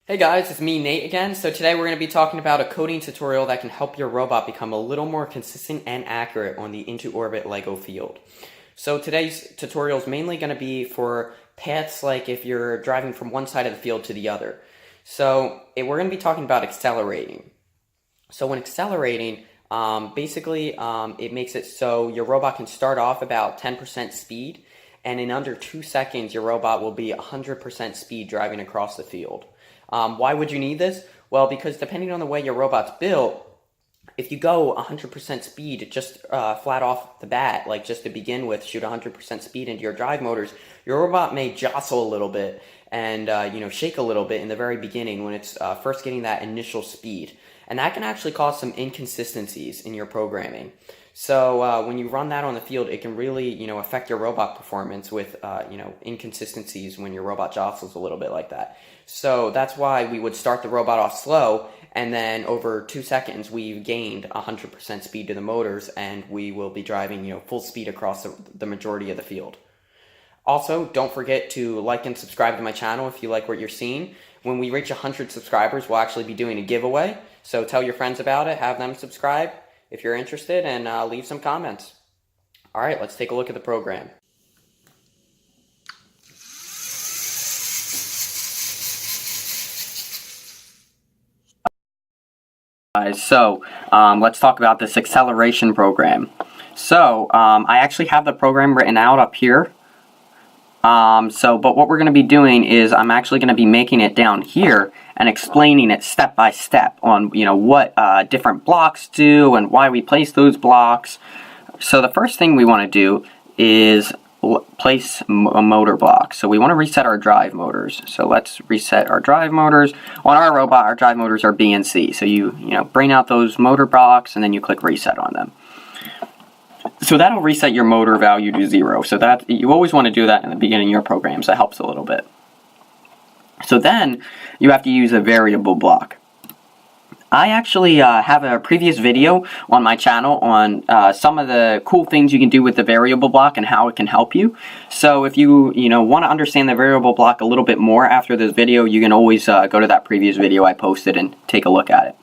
Hey guys, it's me Nate again. So today we're going to be talking about a coding tutorial that can help your robot become a little more consistent and accurate on the Into Orbit LEGO field. So today's tutorial is mainly going to be for paths like if you're driving from one side of the field to the other. So we're going to be talking about accelerating. So when accelerating, it makes it so your robot can start off about 10% speed, and in under 2 seconds your robot will be 100% speed driving across the field. Why would you need this? Well, because depending on the way your robot's built, if you go 100% speed just flat off the bat, like just to begin with, shoot 100% speed into your drive motors, your robot may jostle a little bit and shake a little bit in the very beginning when it's first getting that initial speed. And that can actually cause some inconsistencies in your programming. So when you run that on the field, it can really affect your robot performance with inconsistencies when your robot jostles a little bit like that. So that's why we would start the robot off slow, and then over 2 seconds we've gained 100% speed to the motors, and we will be driving full speed across the majority of the field. Also, don't forget to like and subscribe to my channel if you like what you're seeing. When we reach 100 subscribers, we'll actually be doing a giveaway. So tell your friends about it, have them subscribe if you're interested, and leave some comments. Alright, let's take a look at the program. Let's talk about this acceleration program. I actually have the program written out up here. But what we're going to be doing is I'm actually going to be making it down here and explaining it step by step on what different blocks do and why we place those blocks. So the first thing we want to do is place a motor block. So we want to reset our drive motors. So let's reset our drive motors. On our robot, our drive motors are B and C. So you bring out those motor blocks and then you click reset on them. So that'll reset your motor value to 0. So that you always want to do that in the beginning of your program, so that helps a little bit. So then you have to use a variable block. I actually have a previous video on my channel on some of the cool things you can do with the variable block and how it can help you. So if you want to understand the variable block a little bit more after this video, you can always go to that previous video I posted and take a look at it.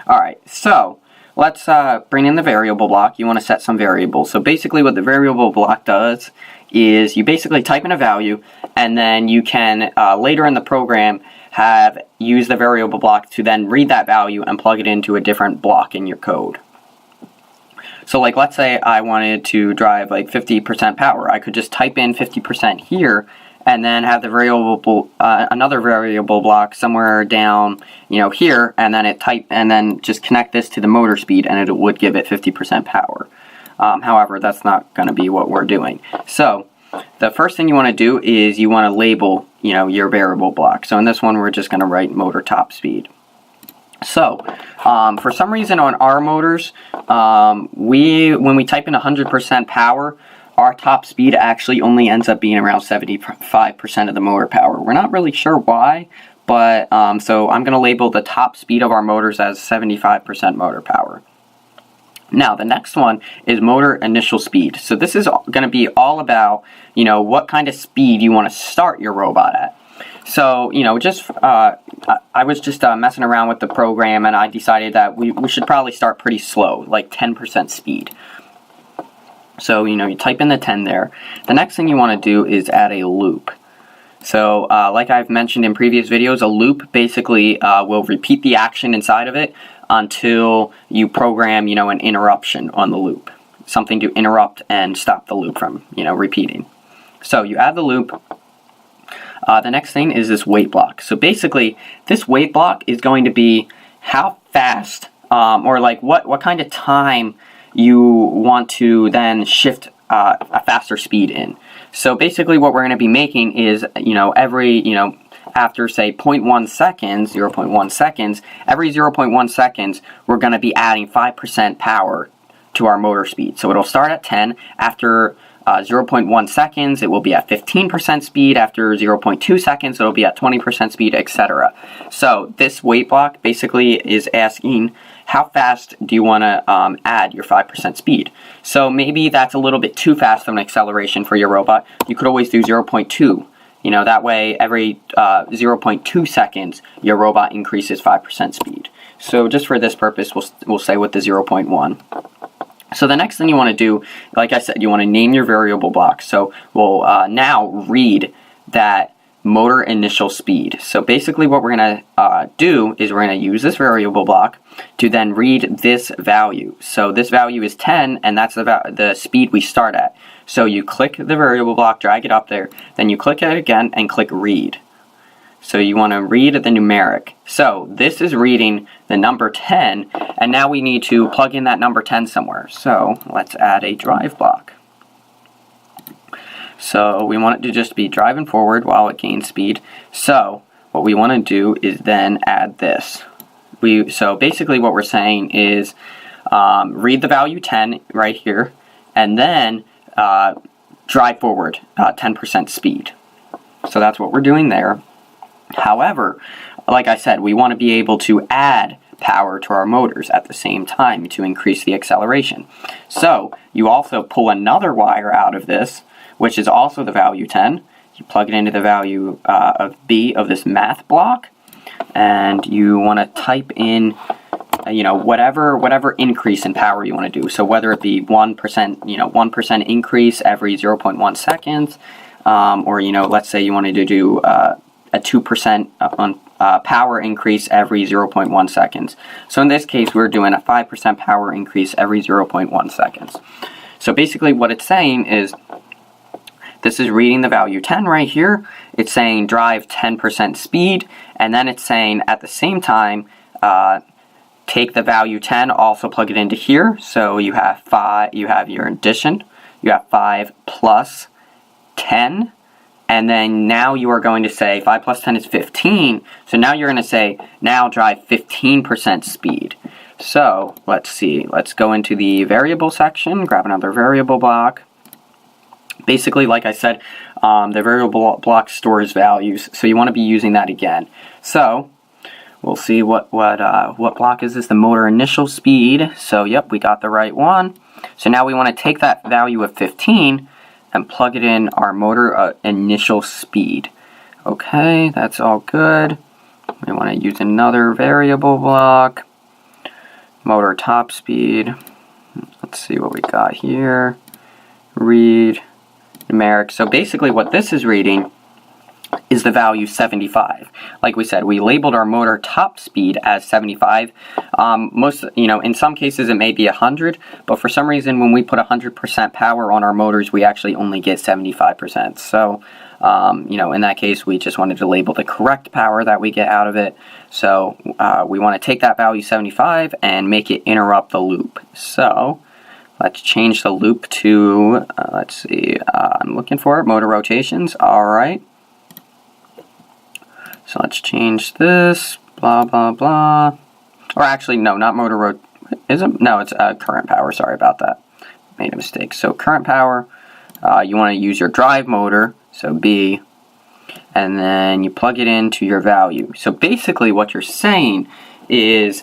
Alright, so let's bring in the variable block. You want to set some variables. So basically what the variable block does is you basically type in a value, and then you can later in the program use the variable block to then read that value and plug it into a different block in your code. So like let's say I wanted to drive like 50% power. I could just type in 50% here and then have the variable another variable block somewhere down here, and then just connect this to the motor speed, and it would give it 50% power. However, that's not going to be what we're doing. So the first thing you want to do is you want to label your variable block. So in this one we're just going to write motor top speed. So for some reason on our motors, when we type in 100% power, our top speed actually only ends up being around 75% of the motor power. We're not really sure why, but so I'm going to label the top speed of our motors as 75% motor power. Now the next one is motor initial speed. So this is going to be all about what kind of speed you want to start your robot at. So I was just messing around with the program, and I decided that we should probably start pretty slow, like 10% speed. So you type in the 10 there. The next thing you want to do is add a loop. So like I've mentioned in previous videos, a loop basically will repeat the action inside of it until you program an interruption on the loop, something to interrupt and stop the loop from repeating. So you add the loop. The next thing is this wait block. So basically this wait block is going to be how fast or like what kind of time you want to then shift a faster speed in. So basically what we're going to be making is every after say 0.1 seconds, 0.1 seconds, every 0.1 seconds we're going to be adding 5% power to our motor speed. So it'll start at 10. After 0.1 seconds it will be at 15% speed. After 0.2 seconds it'll be at 20% speed, etc. So this wait block basically is asking how fast do you want to add your 5% speed. So maybe that's a little bit too fast of an acceleration for your robot. You could always do 0.2 You know, that way every 0.2 seconds, your robot increases 5% speed. So just for this purpose, we'll say with the 0.1. So the next thing you want to do, like I said, you want to name your variable block. So we'll now read that motor initial speed. So basically what we're going to do is we're going to use this variable block to then read this value. So this value is 10, and that's the speed we start at. So you click the variable block, drag it up there, then you click it again and click read. So you want to read the numeric. So this is reading the number 10, and now we need to plug in that number 10 somewhere. So let's add a drive block. So we want it to just be driving forward while it gains speed. So what we want to do is then add this. So basically what we're saying is read the value 10 right here, and then drive forward 10% speed. So that's what we're doing there. However, like I said, we want to be able to add power to our motors at the same time to increase the acceleration. So you also pull another wire out of this, which is also the value 10. You plug it into the value of B of this math block, and you want to type in whatever increase in power you want to do. So whether it be 1%, 1% increase every 0.1 seconds, or let's say you wanted to do a 2% power increase every 0.1 seconds. So in this case, we're doing a 5% power increase every 0.1 seconds. So basically what it's saying is, this is reading the value 10 right here. It's saying drive 10% speed, and then it's saying at the same time, take the value 10, also plug it into here. So you have 5, you have your addition, you have 5 plus 10, and then now you are going to say 5 plus 10 is 15. So now you're going to say, now drive 15% speed. So let's see, let's go into the variable section, grab another variable block. Basically, like I said, the variable block stores values, so you want to be using that again. So we'll see what block is this? The motor initial speed. So yep, we got the right one. So now we want to take that value of 15 and plug it in our motor initial speed. Okay, that's all good. We want to use another variable block. Motor top speed. Let's see what we got here. Read numeric. So basically what this is reading is the value 75. Like we said, we labeled our motor top speed as 75. In some cases it may be 100, but for some reason when we put 100% power on our motors, we actually only get 75%. So, in that case, we just wanted to label the correct power that we get out of it. So we want to take that value 75 and make it interrupt the loop. So let's change the loop to, let's see, I'm looking for it, motor rotations. All right. So let's change this, blah, blah, blah. Or actually, no, not motor is it? No, it's current power. Sorry about that. Made a mistake. So current power, you want to use your drive motor, so B, and then you plug it into your value. So basically what you're saying is,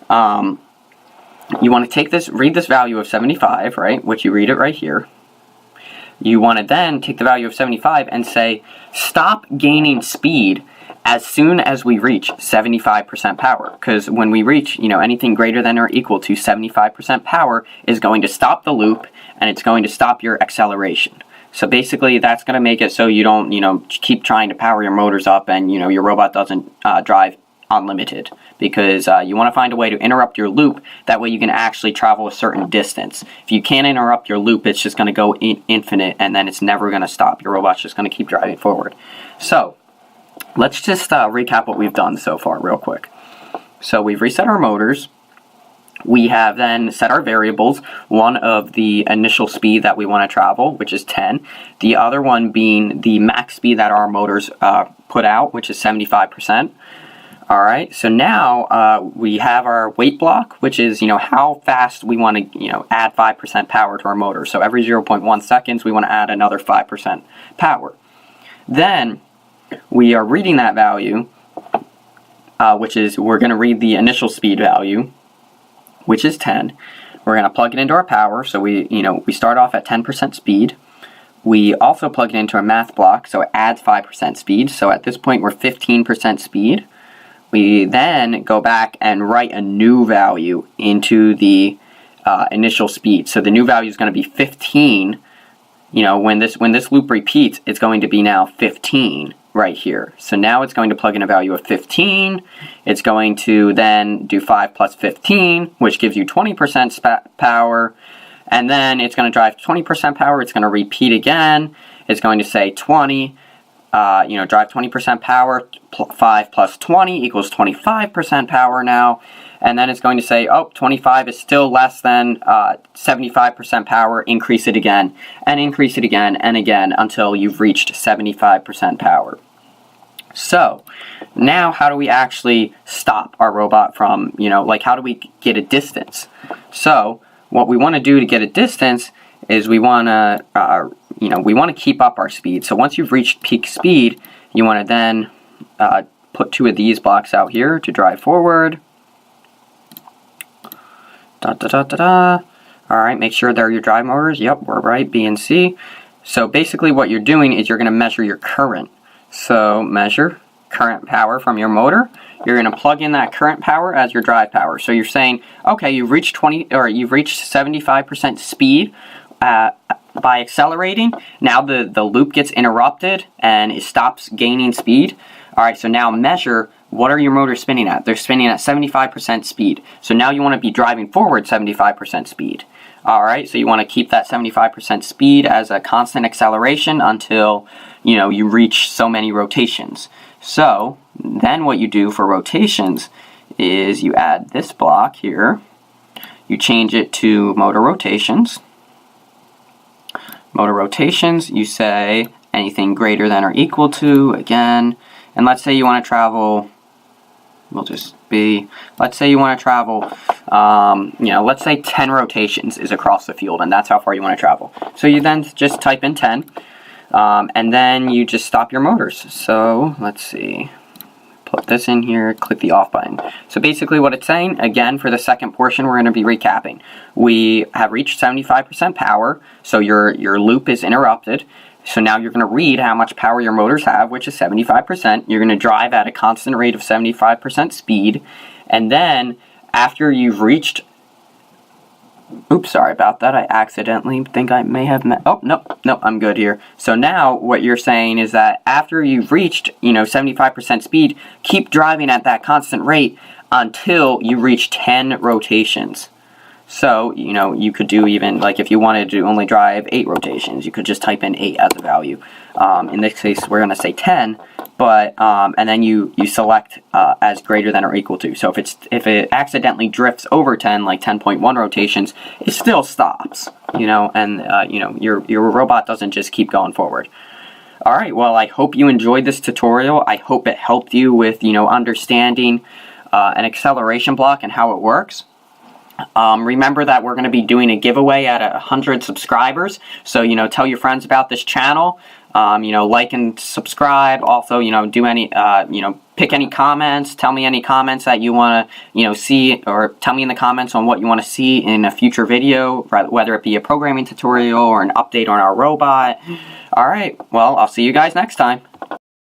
you want to read this value of 75, right, which you read it right here. You want to then take the value of 75 and say, stop gaining speed as soon as we reach 75% power. Because when we reach, anything greater than or equal to 75% power is going to stop the loop, and it's going to stop your acceleration. So basically that's going to make it so you don't, keep trying to power your motors up and, your robot doesn't drive unlimited, because you want to find a way to interrupt your loop. That way you can actually travel a certain distance. If you can't interrupt your loop, it's just going to go infinite, and then it's never going to stop. Your robot's just going to keep driving forward. So let's just recap what we've done so far real quick. So we've reset our motors. We have then set our variables, one of the initial speed that we want to travel, which is 10. The other one being the max speed that our motors put out, which is 75%. All right, so now we have our weight block, which is, how fast we want to, add 5% power to our motor. So every 0.1 seconds, we want to add another 5% power. Then we are reading that value, which is, we're going to read the initial speed value, which is 10. We're going to plug it into our power. So we start off at 10% speed. we also plug it into a math block, so it adds 5% speed. So at this point, we're 15% speed. We then go back and write a new value into the initial speed. So the new value is going to be 15. You know, when this loop repeats, it's going to be now 15 right here. So now it's going to plug in a value of 15. It's going to then do 5 plus 15, which gives you 20% power. And then it's going to drive 20% power. It's going to repeat again. It's going to say 20. Drive 20% power. 5 plus 20 equals 25% power now. And then it's going to say, oh, 25 is still less than 75% power. Increase it again, and increase it again and again until you've reached 75% power. So now how do we actually stop our robot from, how do we get a distance? So what we want to do to get a distance is we want to keep up our speed. So once you've reached peak speed, you want to then put 2 of these blocks out here to drive forward. Alright, make sure they're your drive motors. Yep, we're right, B and C. So basically what you're doing is you're going to measure your current. So measure current power from your motor. You're going to plug in that current power as your drive power. So you're saying, okay, you've reached 75% speed by accelerating. Now the loop gets interrupted and it stops gaining speed. Alright, so now measure, what are your motors spinning at? They're spinning at 75% speed. So now you want to be driving forward 75% speed. Alright, so you want to keep that 75% speed as a constant acceleration until, you reach so many rotations. So then what you do for rotations is you add this block here. You change it to motor rotations. Motor rotations, you say anything greater than or equal to, again. And let's say you want to travel, let's say you want to travel, let's say 10 rotations is across the field, and that's how far you want to travel. So you then just type in 10, and then you just stop your motors. So let's see, put this in here, click the off button. So basically what it's saying, again, for the second portion, we're going to be recapping. We have reached 75% power, so your loop is interrupted. So now you're going to read how much power your motors have, which is 75%. You're going to drive at a constant rate of 75% speed. And then after you've reached... Oops, sorry about that. I accidentally think I may have... Oh, no, I'm good here. So now what you're saying is that after you've reached, 75% speed, keep driving at that constant rate until you reach 10 rotations. So, you could do even, if you wanted to only drive 8 rotations, you could just type in 8 as a value. In this case, we're going to say 10, but, and then you select as greater than or equal to. So if it accidentally drifts over 10, like 10.1 rotations, it still stops, and, your robot doesn't just keep going forward. Alright, well, I hope you enjoyed this tutorial. I hope it helped you with, understanding an acceleration block and how it works. Remember that we're going to be doing a giveaway at 100 subscribers, so tell your friends about this channel, like and subscribe. Also, do any pick any comments, tell me any comments that you want to see, or tell me in the comments on what you want to see in a future video, whether it be a programming tutorial or an update on our robot. Alright, well, I'll see you guys next time.